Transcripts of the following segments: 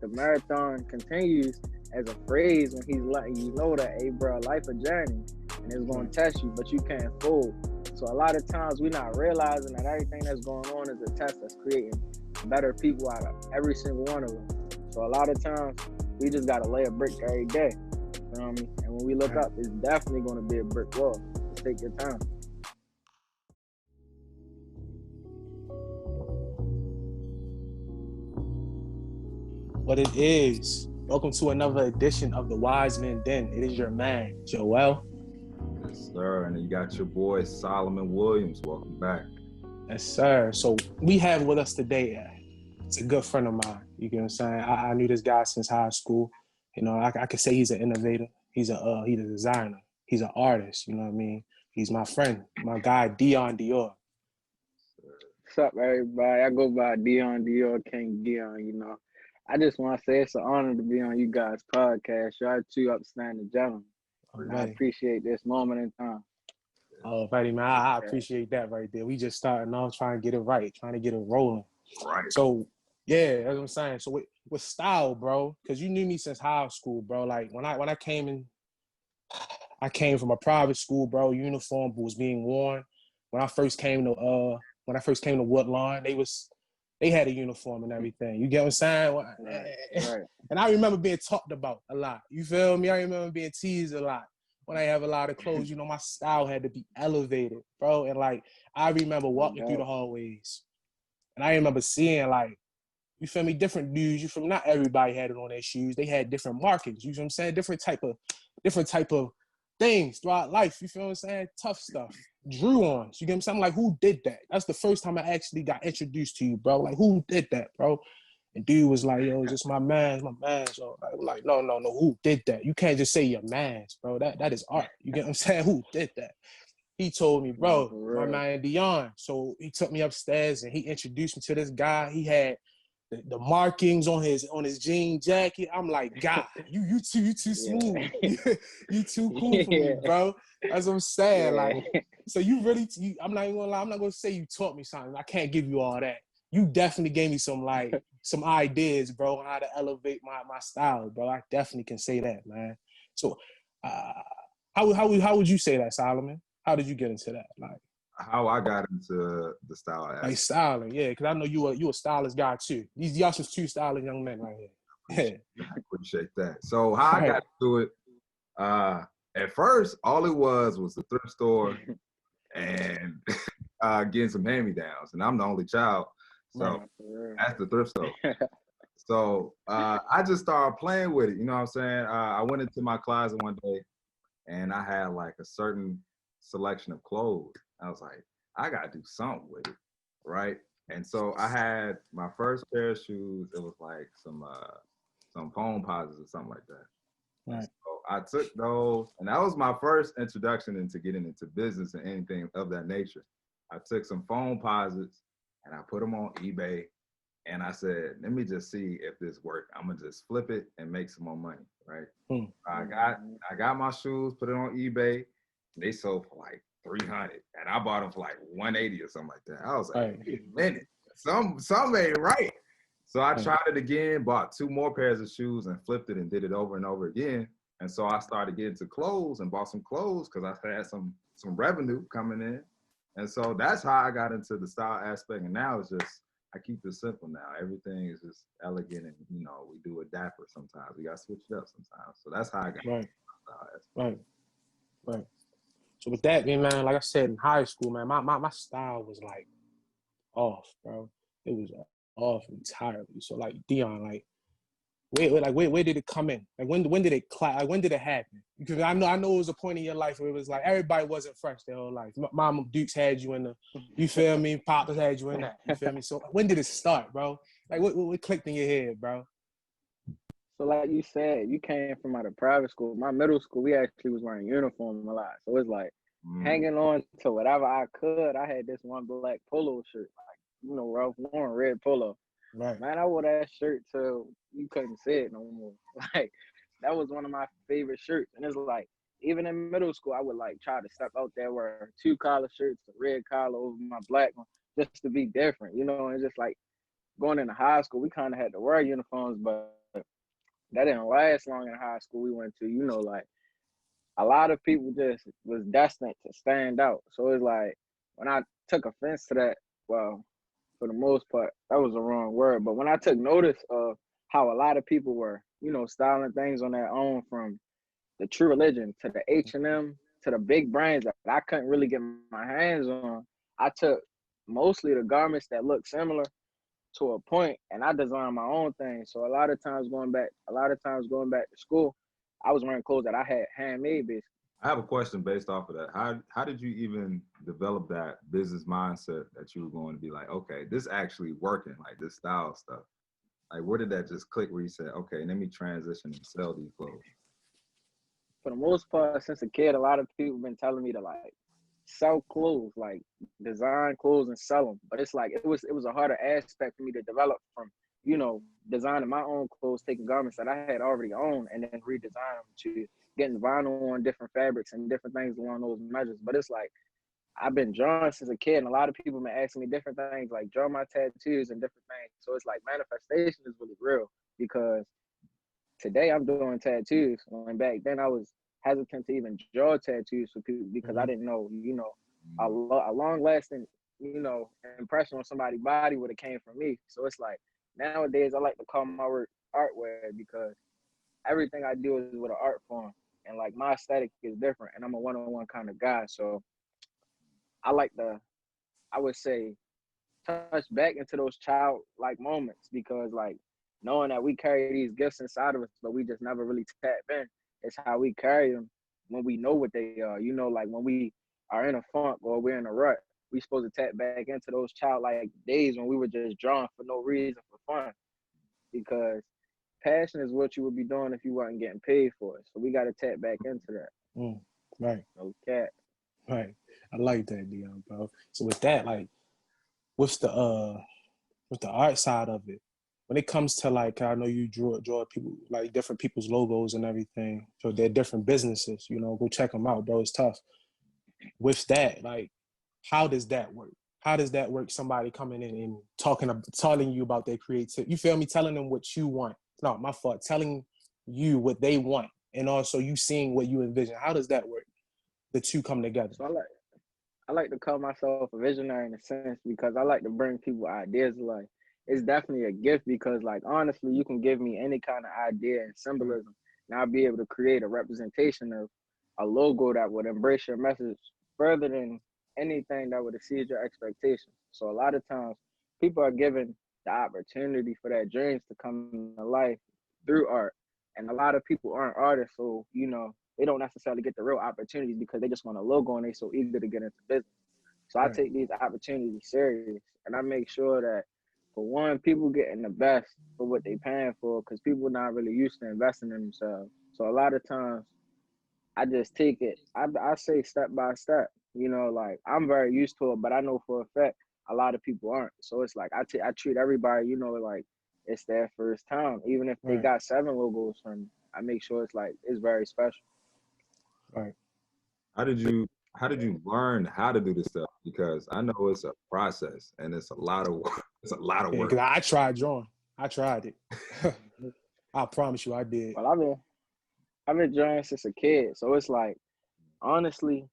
the marathon continues as a phrase when he's letting you know that, hey, bro, life a journey and it's going to test you, but you can't fold. So a lot of times we're not realizing that everything that's going on is a test that's creating better people out of every single one of them. So a lot of times we just got to lay a brick every day. You know what I mean? And when we look up, it's definitely going to be a brick wall. Just take your time. What it is. Welcome to another edition of the Wise Men Den. It is your man, Joel. Yes, sir. And you got your boy, Solomon Williams. Welcome back. Yes, sir. So we have with us today, it's a good friend of mine. You get what I'm saying? I knew this guy since high school. You know, I could say he's an innovator. He's a designer. He's an artist. You know what I mean? He's my friend, my guy, Deon Dior. What's up, everybody? I go by Deon Dior, King Deon, you know. I just want to say it's an honor to be on you guys' podcast. Y'all two upstanding gentlemen. I appreciate this moment in time. Oh, buddy, man, I appreciate that right there. We just starting off trying to get it right, trying to get it rolling. Right. So, yeah, that's what I'm saying. So with style, bro, because you knew me since high school, bro. Like when I came in, I came from a private school, bro. Uniform was being worn. When I first came to Woodlawn, they had a uniform and everything. You get what I'm saying? Right. And I remember being talked about a lot. You feel me? I remember being teased a lot. When I have a lot of clothes, you know, my style had to be elevated, bro. And like, I remember walking through the hallways, and I remember seeing, like, you feel me, different dudes. You feel me? Not everybody had it on their shoes. They had different markings. You feel what I'm saying? Different type of things throughout life. You feel what I'm saying? Tough stuff. Drew-ons. You get what I'm saying? Like, who did that? That's the first time I actually got introduced to you, bro. Like, who did that, bro? And dude was like, yo, it's just my man. So I'm like, no, who did that? You can't just say your man's, bro. That is art. You get what I'm saying? Who did that? He told me, bro, my man Deon. So he took me upstairs and he introduced me to this guy. He had the markings on his jean jacket. I'm like, God, you too smooth. You too cool for me, bro. That's what I'm saying. Like, so you really, I'm not even gonna lie. I'm not gonna say you taught me something. I can't give you all that. You definitely gave me some ideas, bro, on how to elevate my style, bro. I definitely can say that, man. So, how would you say that, Solomon? How did you get into that? Like, how I got into the style aspect. Like styling, yeah, because I know you a stylist guy too. Y'all some two stylish young men right here. I appreciate that. So how I got into it, at first, all it was the thrift store and getting some hand-me-downs. And I'm the only child, so that's the thrift store. So I just started playing with it, you know what I'm saying? I went into my closet one day, and I had like a certain selection of clothes. I was like, I gotta do something with it, right? And so I had my first pair of shoes. It was like some foam posits or something like that. Right. So I took those, and that was my first introduction into getting into business and anything of that nature. I took some foam posits and I put them on eBay, and I said, let me just see if this works. I'm gonna just flip it and make some more money, right? I got my shoes, put it on eBay. They sold for like 300, and I bought them for like 180 or something like that. I was like, wait a minute, some ain't right. So I tried it again, bought 2 more pairs of shoes and flipped it and did it over and over again. And so I started getting to clothes and bought some clothes because I had some revenue coming in. And so that's how I got into the style aspect. And now it's just, I keep it simple now. Everything is just elegant, and you know, we do it dapper sometimes. We got to switch it up sometimes. So that's how I got into the style aspect. Right. So with that, man, like I said, in high school, man, my style was like off, bro. It was off entirely. So like Deon, like where did it come in? Like when did it clap? Like when did it happen? Because I know it was a point in your life where it was like everybody wasn't fresh their whole life. Mama Dukes had you in the, you feel me? Papa's had you in that. You feel me? So when did it start, bro? Like what clicked in your head, bro? So like you said, you came from out of private school. My middle school, we actually was wearing uniform a lot. So it's like hanging on to whatever I could. I had this one black polo shirt, like, you know, Ralph Lauren red polo. Right. Man, I wore that shirt till you couldn't see it no more. Like, that was one of my favorite shirts. And it's like, even in middle school, I would like try to step out there, wear 2 collar shirts, a red collar over my black one, just to be different, you know. And it's just like going into high school, we kind of had to wear uniforms, but that didn't last long in high school we went to. You know, like a lot of people just was destined to stand out. So it's like when I took offense to that, well, for the most part, that was the wrong word. But when I took notice of how a lot of people were, you know, styling things on their own, from the True Religion to the H&M to the big brands that I couldn't really get my hands on, I took mostly the garments that look similar to a point, and I designed my own thing. So a lot of times going back to school, I was wearing clothes that I had handmade, basically. I have a question based off of that. How did you even develop that business mindset that you were going to be like, okay, this actually working, like this style stuff? Like, where did that just click where you said, okay, let me transition and sell these clothes? For the most part, since a kid, a lot of people been telling me to like sell clothes, like design clothes and sell them. But it's like it was a harder aspect for me to develop from, you know, designing my own clothes, taking garments that I had already owned, and then redesign them to getting vinyl on different fabrics and different things along those measures. But it's like I've been drawing since a kid, and a lot of people been asking me different things, like draw my tattoos and different things. So it's like manifestation is really real, because today I'm doing tattoos. When back then I was hesitant to even draw tattoos for people because I didn't know, you know, a long lasting, you know, impression on somebody's body would have came from me. So it's like nowadays I like to call my work artware, because everything I do is with an art form, and like my aesthetic is different, and I'm a one-on-one kind of guy. So I like to, I would say, touch back into those childlike moments, because like knowing that we carry these gifts inside of us, but we just never really tap in. It's how we carry them when we know what they are. You know, like when we are in a funk or we're in a rut, we supposed to tap back into those childlike days when we were just drawing for no reason, for fun, because passion is what you would be doing if you weren't getting paid for it. So we got to tap back into that. Right, Okay. right. I like that, Deon, bro. So with that, like, what's with the art side of it, when it comes to like, I know you draw people, like different people's logos and everything, so they're different businesses, you know, go check them out, bro. It's tough. With that, like, how does that work? How does that work? Somebody coming in and telling you about their creativity, you feel me, telling them what you want, no, my fault, telling you what they want, and also you seeing what you envision. How does that work? The two come together. So I like to call myself a visionary in a sense, because I like to bring people ideas to life. It's definitely a gift, because like honestly, you can give me any kind of idea and symbolism, and I'll be able to create a representation of a logo that would embrace your message further than anything that would exceed your expectations. So a lot of times people are given the opportunity for their dreams to come to life through art. And a lot of people aren't artists, so you know, they don't necessarily get the real opportunities because they just want a logo and they so eager to get into business. So I Right. take these opportunities serious, and I make sure that, for one, people getting the best for what they paying for, because people are not really used to investing in themselves. So a lot of times I just take it, I say step by step. You know, like I'm very used to it, but I know for a fact a lot of people aren't. So it's like I treat everybody, you know, like it's their first time. Even if they Right. got 7 logos from me, I make sure it's like it's very special. Right. How did you how did you learn how to do this stuff? Because I know it's a process and it's a lot of work. It's a lot of Yeah, work. because I tried drawing. I tried it. I promise you I did. Well, I've been drawing since a kid, so it's like honestly,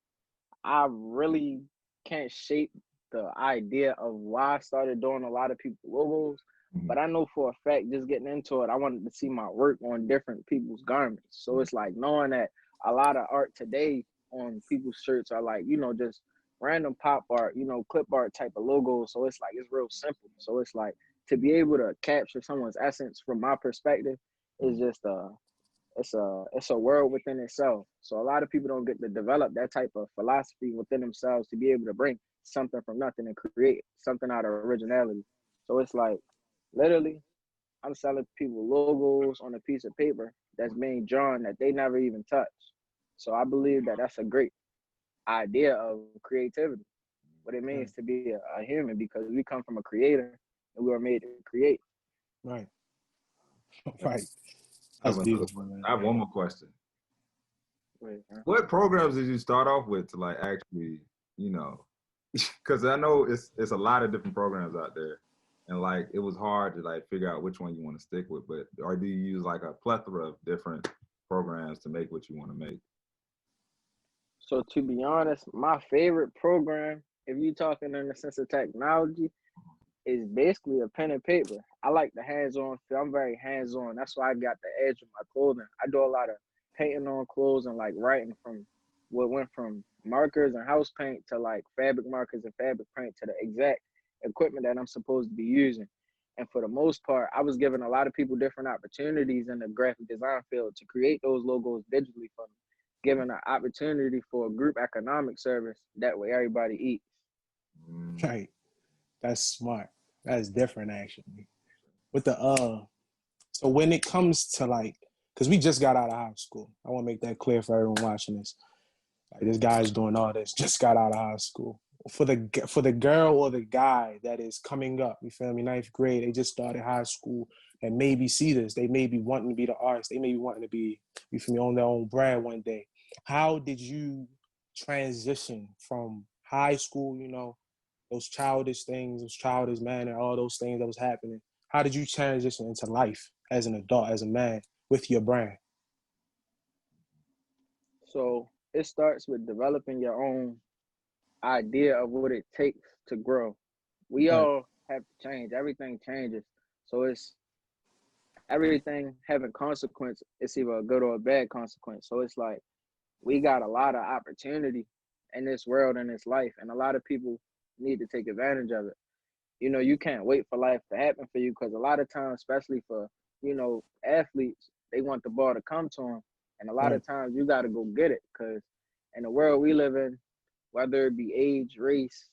I really can't shape the idea of why I started doing a lot of people's logos, but Mhm. I know for a fact, just getting into it, I wanted to see my work on different people's garments. So it's like knowing that a lot of art today on people's shirts are like, you know, just random pop art, you know, clip art type of logos. So it's like it's real simple. So it's like to be able to capture someone's essence from my perspective is just it's a world within itself. So a lot of people don't get to develop that type of philosophy within themselves to be able to bring something from nothing and create something out of originality. So it's like literally I'm selling people logos on a piece of paper that's being drawn that they never even touch. So I believe that that's a great idea of creativity, what it Right. means to be a human, because we come from a creator and we were made to create. Right. Right. I That's have another beautiful, question. man. I have one more question. Wait, What programs did you start off with to like actually, you know, because I know it's a lot of different programs out there. and like it was hard to like figure out which one you want to stick with. But or do you use like a plethora of different programs to make what you want to make? So to be honest, my favorite program, if you're talking in the sense of technology, is basically a pen and paper. I like the hands-on feel. I'm very hands-on. That's why I got the edge of my clothing. I do a lot of painting on clothes and like writing from what went from markers and house paint to like fabric markers and fabric paint to the exact equipment that I'm supposed to be using. And for the most part, I was giving a lot of people different opportunities in the graphic design field to create those logos digitally for them, giving an opportunity for a group economic service. That way everybody eats. Right. That's smart. That's different actually. With the so when it comes to like, because we just got out of high school. I want to make that clear for everyone watching this. Like this guy's doing all this, just got out of high school. For the girl or the guy that is coming up, you feel me, ninth grade, they just started high school and maybe see this. They may be wanting to be the artist. They may be wanting to be, you feel me, on their own brand one day. How did you transition from high school, you know, those childish things, those childish manner, all those things that was happening? How did you transition into life as an adult, as a man, with your brand? So it starts with developing your own idea of what it takes to grow. We Right, all have to change. Everything changes. So it's everything having consequence. It's either a good or a bad consequence. So it's like we got a lot of opportunity in this world and this life, and a lot of people need to take advantage of it. You know, you can't wait for life to happen for you because a lot of times, especially for athletes, they want the ball to come to them, and a lot right, of times you got to go get it because in the world we live in, whether it be age, race,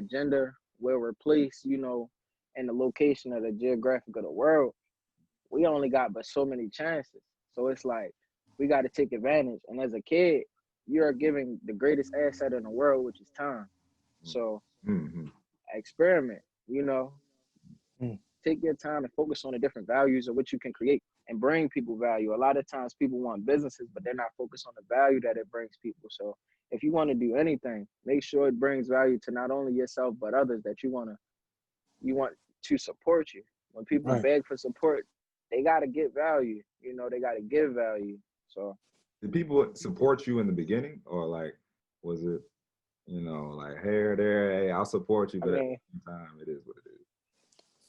gender, where we're placed, in the location of the geographic of the world, we only got but so many chances. So it's like we got to take advantage. And as a kid, you are giving the greatest asset in the world, which is time. So Mm-hmm. experiment, you know, mm, take your time and focus on the different values of what you can create and bring people value. A lot of times people want businesses, but they're not focused on the value that it brings people. So if you want to do anything, make sure it brings value to not only yourself but others that you want to support you. When people right. beg for support, they gotta get value. They gotta give value. So Did people support you in the beginning, or like was it, like here, there, hey, I'll support you, I but at mean, the same time, it is what it is.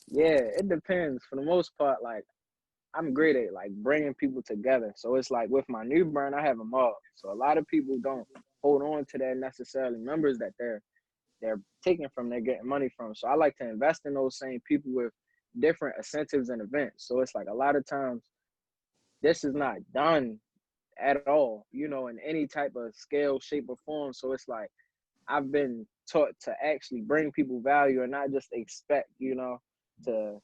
yeah, it depends. For the most part, like I'm great at like bringing people together. So it's like with my new brand, I have them all. So a lot of people don't hold on to that necessarily numbers that they're taking from, they're getting money from. So I like to invest in those same people with different incentives and events. So it's like a lot of times this is not done at all, in any type of scale, shape, or form. So it's like I've been taught to actually bring people value and not just expect, to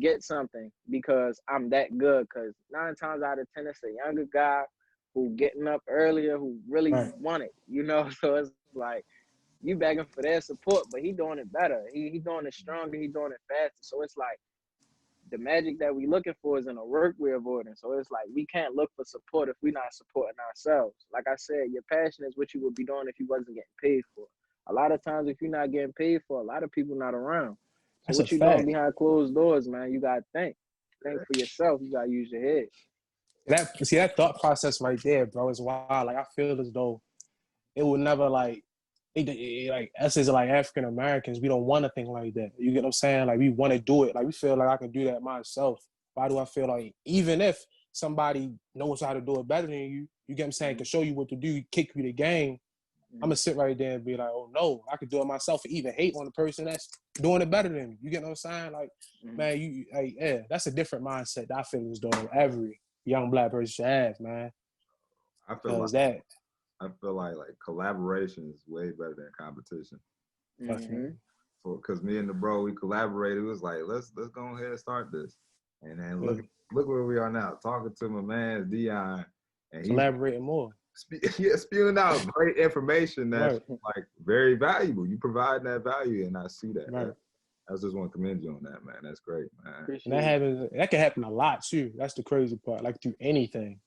get something because I'm that good. Because 9 times out of 10, it's a younger guy who getting up earlier who really Right. want it, So it's like you begging for their support, but he doing it better. He doing it stronger. He doing it faster. So it's like the magic that we looking for is in the work we're avoiding. So it's like we can't look for support if we're not supporting ourselves. Like I said, your passion is what you would be doing if you wasn't getting paid for. A lot of times, if you're not getting paid for, a lot of people not around. So That's a what you doing fact. behind closed doors, man? You gotta think for yourself. You gotta use your head. That thought process right there, bro, is wild. Like I feel as though it would never like like us as like African Americans, we don't want to think like that. You get what I'm saying? Like we want to do it. Like we feel like I can do that myself. Why do I feel like even if somebody knows how to do it better than you, you get what I'm saying, can show you what to do, kick you the game, I'm gonna sit right there and be like, oh no, I could do it myself, or even hate on the person that's doing it better than me. You get what I'm saying? Like, man, yeah, that's a different mindset that I feel as though every young black person should have, man. I feel like Because that like collaboration is way better than competition. definitely. Because me and the bro, we collaborated. It was like, let's go ahead and start this. And then Yeah. look where we are now, talking to my man Deon, and he's Collaborating more. spewing out great information that's Right. like very valuable. You provide that value, and I see that. Right. I just want to commend you on that, man. That's great, man. And that Appreciate it. happens. That can happen a lot too. That's the crazy part. Like through anything.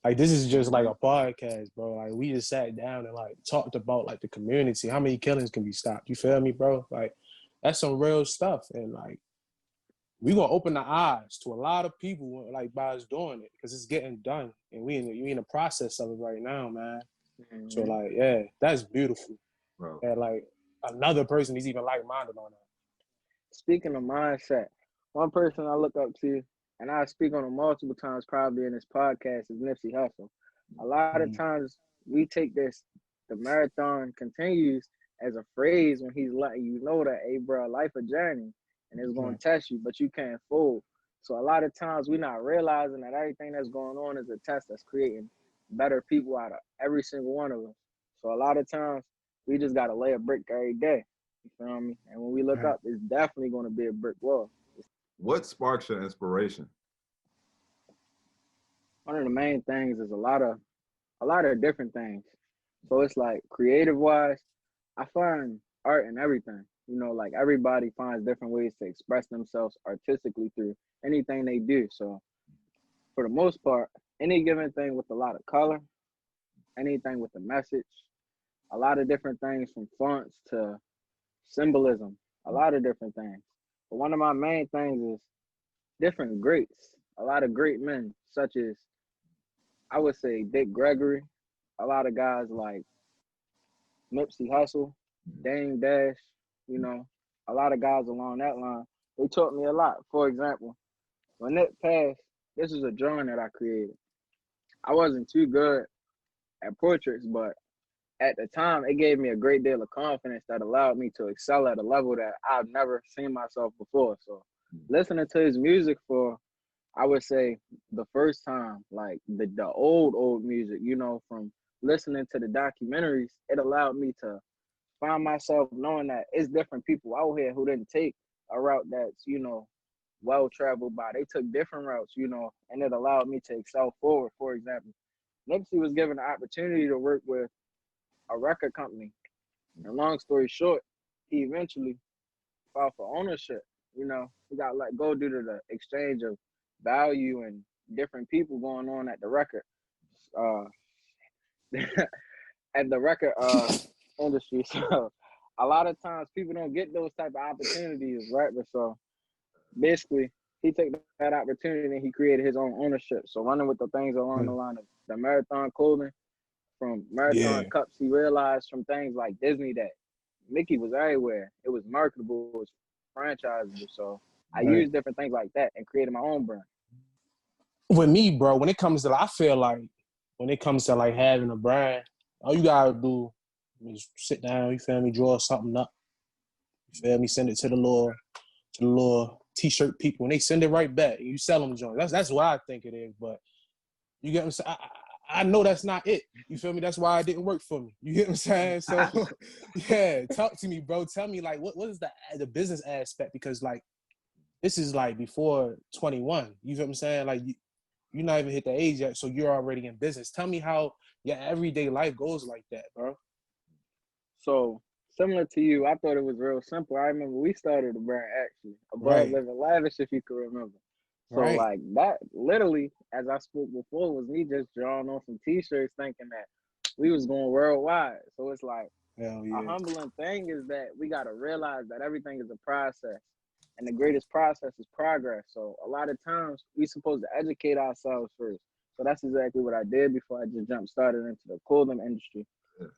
Like this is just like Mm-hmm. a podcast, bro. Like we just sat down and like talked about like the community. How many killings can be stopped? You feel me, bro? Like that's some real stuff. And like we gonna open the eyes to a lot of people like by us doing it because it's getting done, and we in the process of it right now, man. Mm-hmm. So like, yeah, that's beautiful. Bro. And like another person is even like-minded on that. Speaking of mindset, one person I look up to, and I speak on him multiple times probably in this podcast, is Nipsey Hussle. A lot of times we take this, the marathon continues, as a phrase when he's letting you know that, hey, bro, life a journey, and it's going to test you, but you can't fold. So a lot of times we're not realizing that everything that's going on is a test that's creating better people out of every single one of us. So a lot of times we just got to lay a brick every day. You feel me? And when we look up, it's definitely going to be a brick wall. What sparks your inspiration? One of the main things is a lot of different things. So it's like creative wise, I find art in everything. You know, like everybody finds different ways to express themselves artistically through anything they do. So for the most part, any given thing with a lot of color, anything with a message, a lot of different things from fonts to symbolism, a lot of different things. But one of my main things is different greats, a lot of great men, such as, I would say, Dick Gregory, a lot of guys like Nipsey Hussle, Dame Dash, you know, a lot of guys along that line. They taught me a lot. For example, when Nip passed, this is a drawing that I created. I wasn't too good at portraits, but at the time, it gave me a great deal of confidence that allowed me to excel at a level that I've never seen myself before. So listening to his music for, I would say, the first time, like the old music, you know, from listening to the documentaries, it allowed me to find myself knowing that it's different people out here who didn't take a route that's, you know, well-traveled by. They took different routes, you know, and it allowed me to excel forward. For example, Nipsey was given the opportunity to work with a record company. And long story short, he eventually filed for ownership. You know, he got let go due to the exchange of value and different people going on at the record at the record industry. So a lot of times people don't get those type of opportunities, right? But so basically he took that opportunity and he created his own ownership. So running with the things along the line of the marathon clothing, from marathon cups, he realized from things like Disney that Mickey was everywhere. It was marketable, it was franchisable. So I used different things like that and created my own brand. With me, bro, when it comes to, I feel like when it comes to like having a brand, all you gotta do is sit down, you feel me, draw something up. You feel me, send it to the little t-shirt people, and they send it right back. You sell them joints. That's what I think it is. But you get what I'm saying? I know that's not it. You feel me? That's why it didn't work for me. You get what I'm saying? So yeah, talk to me, bro. Tell me like what is the business aspect? Because like this is like before 21. You feel what I'm saying? Like you're not even hit the age yet, so you're already in business. Tell me how your everyday life goes like that, bro. So similar to you, I thought it was real simple. I remember we started the brand actually, Above Living Lavish, if you can remember. So like that literally, as I spoke before, was me just drawing on some t-shirts thinking that we was going worldwide. So it's like a humbling thing is that we got to realize that everything is a process. And the greatest process is progress. So a lot of times we supposed to educate ourselves first. So that's exactly what I did before I just jump started into the clothing industry.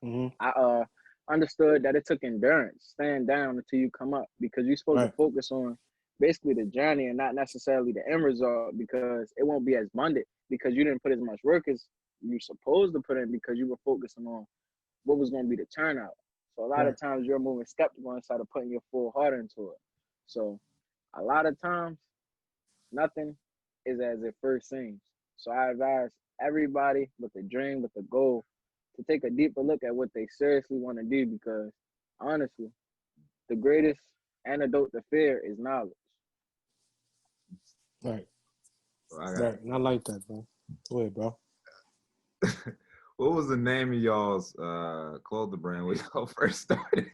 Mm-hmm. I understood that it took endurance, staying down until you come up, because you're supposed to focus on basically the journey and not necessarily the end result, because it won't be as abundant because you didn't put as much work as you're supposed to put in because you were focusing on what was going to be the turnout. So a lot of times you're moving skeptical instead of putting your full heart into it. So a lot of times, nothing is as it first seems. So I advise everybody with a dream, with a goal, to take a deeper look at what they seriously want to do, because honestly, the greatest antidote to fear is knowledge. Right. I like that, bro. Go ahead, bro. What was the name of y'all's clothing brand when y'all first started?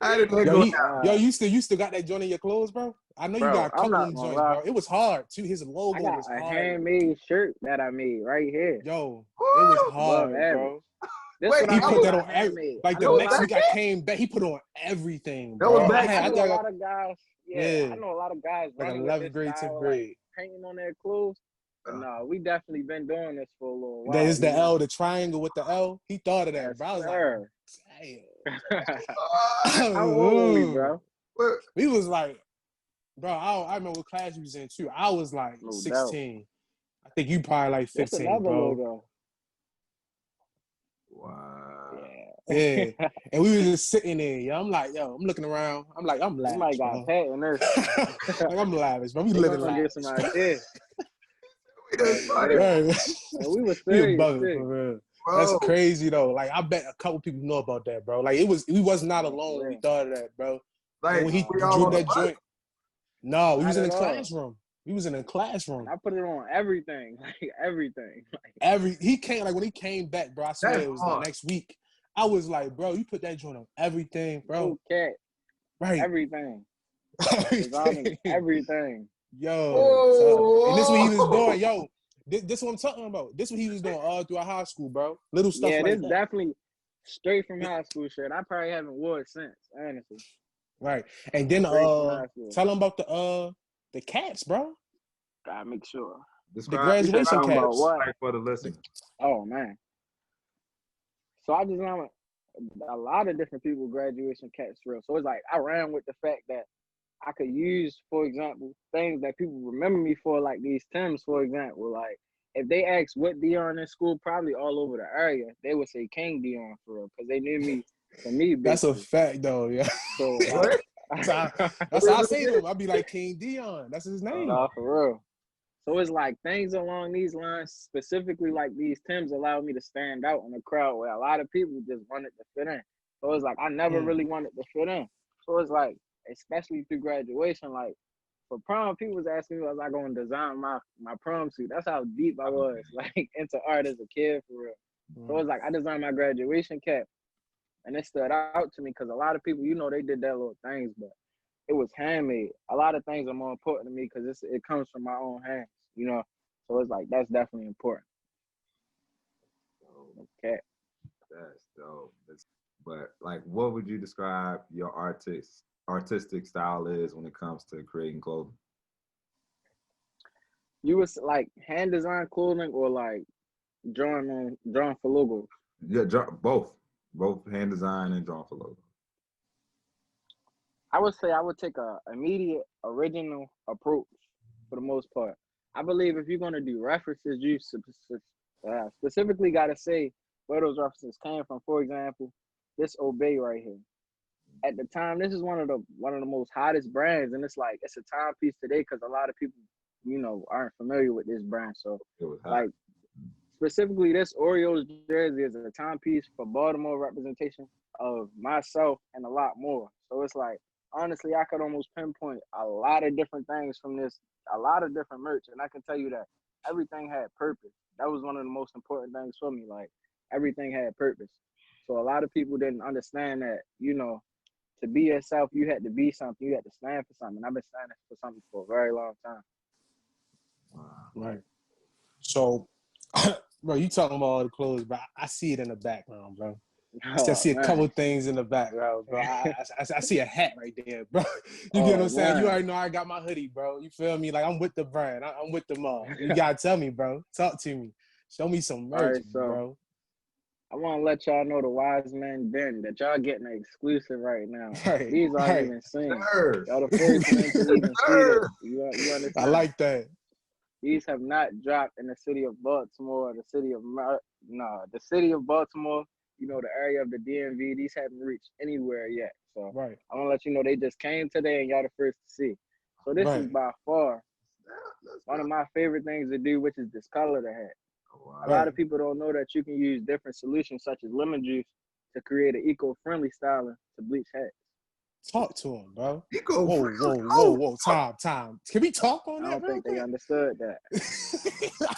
I didn't yo, you still got that joint in your clothes, bro? I know you got a couple of them joints, bro. It was hard too. His logo was hard. I got a handmade shirt that I made right here. Yo, it was hard, bro. Wait, he put that on like the next week I came back, he put on everything. Bro. That was back. I know a lot of guys, Yeah, I know a lot of guys like running with 11th this grade, 10th style, like grade. painting on their clothes. But no, we definitely been doing this for a little That while. is the L, the triangle with the L. He thought of that, Yes, bro. I was sir. like, How old are we, damn. bro? We was like, bro, I remember what class you was in too. I was like No doubt. 16. I think you probably like That's 15, another bro. logo. Wow. Yeah. And we was just sitting there. Yeah, I'm like, yo, I'm looking around. I'm like, I'm You might lavish, got bro. pet in this. Like, I'm lavish, bro. We They living gonna lavish. get some ideas. We done Yes, started. sir. Right. And we were We a serious bugging for too. real. Bro. That's crazy though. Like I bet a couple people know about that, bro. Like we was not No, for alone when we real. thought of that, bro. Like, And when he we all drew on the that bus. joint, no, we Not was in at the all. classroom. We was in a classroom. And I put it on everything, like everything. Like, He came like when he came back, bro. I swear That's it was the hard. next week. I was like, bro, you put that joint on everything, bro. no cat, Right. everything. Designing everything. Yo, and this what he was doing, yo. This what I'm talking about. This what he was doing all throughout high school, bro. Little stuff Yeah, like this that. definitely straight from high school shit. I probably haven't wore it since, honestly. Right. And then Straight from high school. tell him about the caps, bro. Gotta make sure. Describe You graduation talking about caps. what? like for the listeners. Oh man. So I designed a lot of different people graduation caps for real. So it's like I ran with the fact that I could use, for example, things that people remember me for, like these Tims, for example. Like if they asked what Dion in school, probably all over the area, they would say King Dion for real, because they knew me for me, That's a basically. fact, though. Yeah. So What? That's how I say to him. I'd be like King Dion. That's his name. nah, for real. So it's like things along these lines, specifically like these Tims, allow me to stand out in the crowd where a lot of people just wanted to fit in. So it's like I never really wanted to fit in. So it's like, especially through graduation, like for prom, people was asking me was I going to design my prom suit. That's how deep I was, like into art as a kid for real. So it's like I designed my graduation cap, and it stood out to me because a lot of people, they did their little things, but it was handmade. A lot of things are more important to me because it comes from my own hands. So it's like that's definitely important. Okay. That's dope. But like, what would you describe your artistic style is when it comes to creating clothing? You was like hand design clothing or like drawing for logos? Yeah, both hand design and drawn for logo. I would say I would take a immediate original approach for the most part. I believe if you're gonna do references, you specifically got to say where those references came from. For example, this Obey right here. At the time, this is one of the most hottest brands, and it's like it's a timepiece today because a lot of people, aren't familiar with this brand. So, like specifically, this Orioles jersey is a timepiece for Baltimore representation of myself and a lot more. So it's like honestly, I could almost pinpoint a lot of different things from this, a lot of different merch, and I can tell you that everything had purpose. That was one of the most important things for me. Like everything had purpose. So a lot of people didn't understand that, to be yourself, you had to be something. You had to stand for something. I've been standing for something for a very long time. Right. So, bro, you talking about all the clothes, bro. I see it in the background, bro. I see a couple things in the background, bro. I see a hat right there, bro. You get what I'm saying? You already know I got my hoodie, bro. You feel me? Like I'm with the brand. I'm with the mall. You gotta tell me, bro. Talk to me. Show me some merch, right, so bro. I want to let y'all know the wise man Ben that y'all getting an exclusive right now. Right, These aren't right. even seen. Sure. Y'all the first one to even see this. You understand? I like that. These have not dropped in the city of Baltimore, the city of Baltimore. The area of the DMV. These haven't reached anywhere yet. So Right. I want to let you know they just came today, and y'all the first to see. So this is by far one of my favorite things to do, which is discolor the hat. A lot of people don't know that you can use different solutions such as lemon juice to create an eco-friendly styling to bleach hats. Talk to him, bro. Eco-friendly. Whoa. Time. Can we talk on that? I don't think quick? they understood that.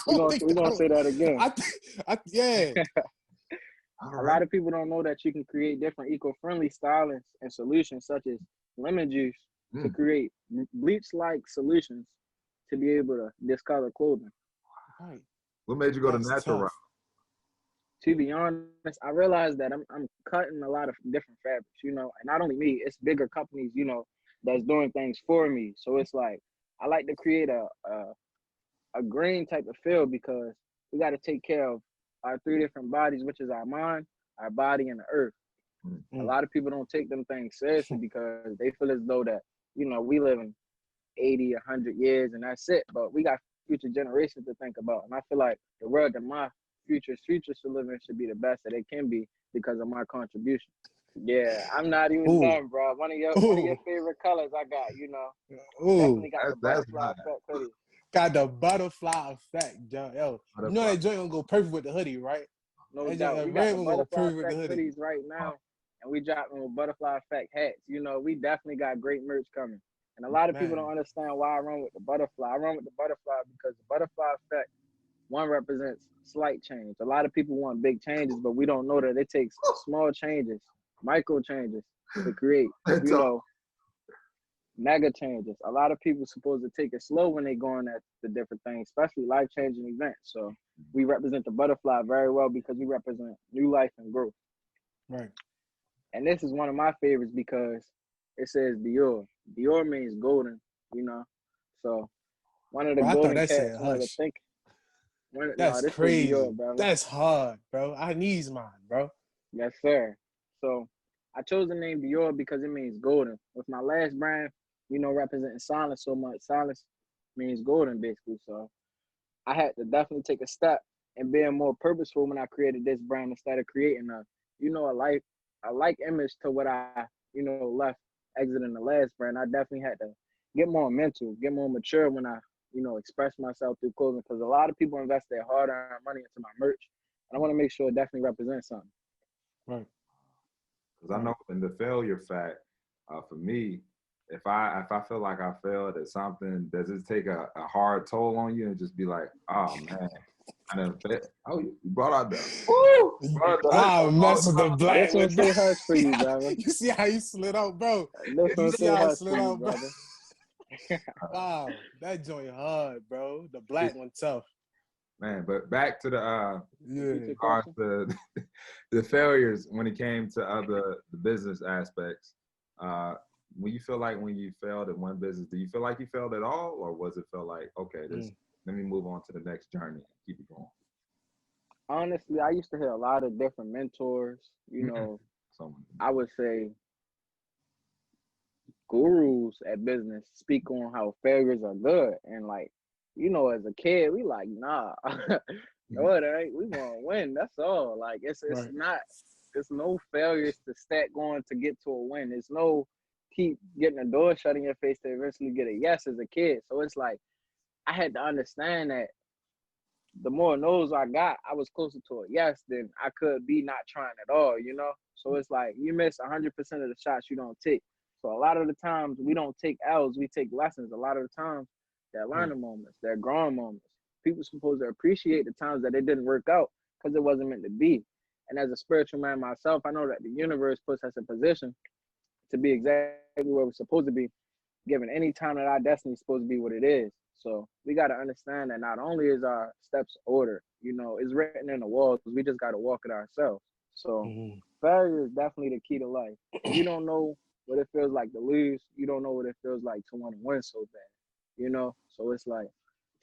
We're gonna say that again. Yeah. A lot of people don't know that you can create different eco-friendly stylings and solutions such as lemon juice to create bleach-like solutions to be able to discolor clothing. Right. What made you go to natural route? To be honest, I realized that I'm cutting a lot of different fabrics, and not only me, it's bigger companies, that's doing things for me. So it's like I like to create a green type of feel because we got to take care of our three different bodies, which is our mind, our body, and the earth. A lot of people don't take them things seriously because they feel as though that, we live in 80, 100 years and that's it. But we got future generations to think about. And I feel like the world that my future should live in should be the best that it can be because of my contribution. Yeah, I'm not even done, bro. One of your favorite colors I got, definitely got the butterfly effect hoodie. Got the butterfly effect, yo. You know that joint gonna go perfect with the hoodie, right? No doubt. We got the butterfly effect hoodies right now, and we dropping with butterfly effect hats. We definitely got great merch coming. And a lot of people don't understand why I run with the butterfly. I run with the butterfly because the butterfly effect, one, represents slight change. A lot of people want big changes, but we don't know that it takes small changes, micro changes to create, mega changes. A lot of people supposed to take it slow when they going at the different things, especially life-changing events. So we represent the butterfly very well because we represent new life and growth. Right. And this is one of my favorites because it says Dior. Dior means golden, So one of the golden cats wanted to think. That's crazy. Dior, bro. That's hard, bro. I need mine, bro. Yes, sir. So I chose the name Dior because it means golden. With my last brand, representing silence so much. Silence means golden, basically. So I had to definitely take a step and being more purposeful when I created this brand instead of creating a like image to what I, left exiting the last brand. I definitely had to get more mental, get more mature when I, express myself through clothing because a lot of people invest their hard-earned money into my merch. And I want to make sure it definitely represents something. Right. Because I know in the failure fact, for me, if I feel like I failed at something, does it take a hard toll on you and just be like, oh man, I done failed. Oh, you brought out the mess with the black. This one say hush for you, brother. You see how you slid out, bro? This one say hush for you, brother. Wow, that joint hard, bro. The black one tough. Man, but back to the the failures when it came to the business aspects. When you feel like when you failed in one business, do you feel like you failed at all, or was it feel like okay, let me move on to the next journey and keep it going? Honestly, I used to hear a lot of different mentors. I would say gurus at business speak on how failures are good, and as a kid, we like, nah, no, it ain't. We want to win. That's all. Like, it's not. There's no failures to stack going to get to a win. It's no keep getting a door shut in your face to eventually get a yes as a kid. So it's like I had to understand that the more no's I got, I was closer to a yes than I could be not trying at all. So it's like you miss 100% of the shots you don't take. So a lot of the times we don't take L's, we take lessons. A lot of the times they're learning moments, they're growing moments. People supposed to appreciate the times that it didn't work out because it wasn't meant to be. And as a spiritual man myself, I know that the universe puts us in position to be exactly where we're supposed to be, given any time that our destiny is supposed to be what it is. So we got to understand that not only is our steps ordered, it's written in the walls, we just got to walk it ourselves. So failure is definitely the key to life. If you don't know what it feels like to lose, you don't know what it feels like to want to win so bad, So it's like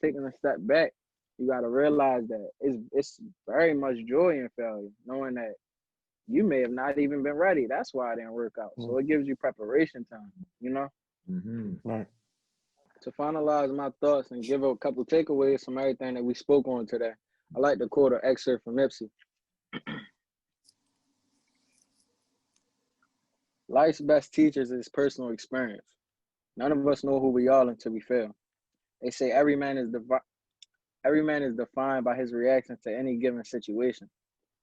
taking a step back, you got to realize that it's very much joy in failure, knowing that you may have not even been ready. That's why it didn't work out. So it gives you preparation time, Right. To finalize my thoughts and give a couple takeaways from everything that we spoke on today, I like to quote an excerpt from Nipsey. Life's best teachers is personal experience. None of us know who we are until we fail. They say every man is defined by his reaction to any given situation.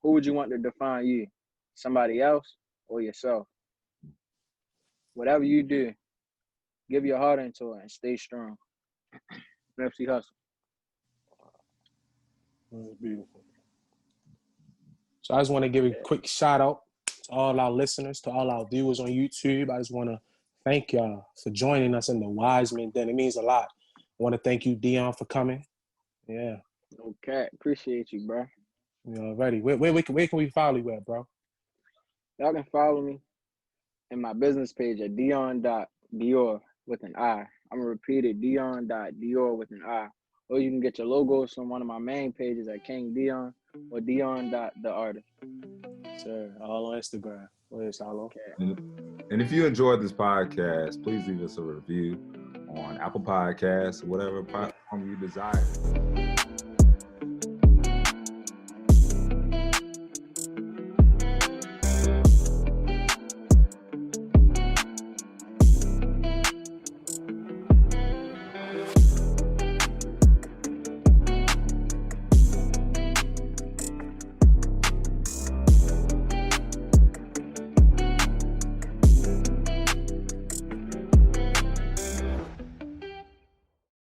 Who would you want to define you? Somebody else or yourself? Whatever you do, give your heart into it and stay strong. Nipsey Hussle. That's beautiful. So I just want to give a quick shout out to all our listeners, to all our viewers on YouTube. I just want to thank y'all for joining us in the Wise Men Den. It means a lot. I want to thank you, Deon, for coming. Yeah. Okay. Appreciate you, bro. Ready. Where can we follow you at, bro? Y'all can follow me in my business page at Deon Dior with an I. I'm gonna repeat it, Deon.Dior with an I. Or you can get your logos from one of my main pages at King Deon or Deon.the artist. Sure. All on Instagram. Go ahead, Shallow. Okay. And if you enjoyed this podcast, please leave us a review on Apple Podcasts or whatever platform you desire.